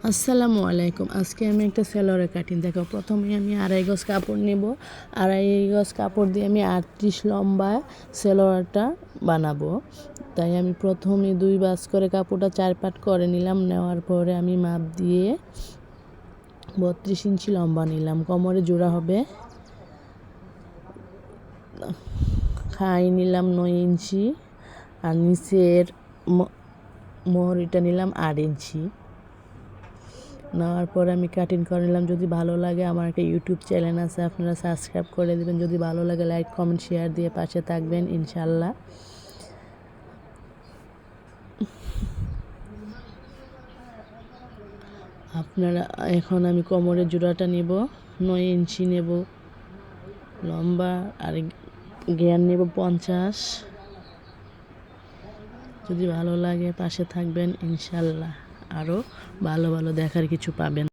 আসসালামু আলাইকুম। আজকে আমি একটা সেলোয়ারের কাটিং দেখাবো। প্রথমে আমি 2.5 গজ কাপড় নেব। 2.5 গজ কাপড় দিয়ে আমি 38 লম্বা সেলোয়ারটা বানাবো। তাই আমি প্রথমে 2 ভাঁজ করে কাপড়টা 4 পাট করে নিলাম। নেওয়ার পরে আমি মাপ দিয়ে 32 ইঞ্চি লম্বা নিলাম। কোমরে জোড়া হবে, খাই নিলাম 9 ইঞ্চি, আর নিচের মোহরিটা নিলাম 8 ইঞ্চি। নেওয়ার পর আমি কাটিং করে নিলাম। যদি ভালো লাগে, আমার একটা ইউটিউব চ্যানেল আছে, আপনারা সাবস্ক্রাইব করে দেবেন। যদি ভালো লাগে লাইক কমেন্ট শেয়ার দিয়ে পাশে থাকবেন ইনশাল্লাহ। আপনারা এখন আমি কোমরের জোড়াটা নেব, 9 ইঞ্চি নেব লম্বা, আর জ্ঞান নেব 50। যদি ভালো লাগে পাশে থাকবেন ইনশাল্লাহ, আরও ভালো ভালো দেখার কিছু পাবেন।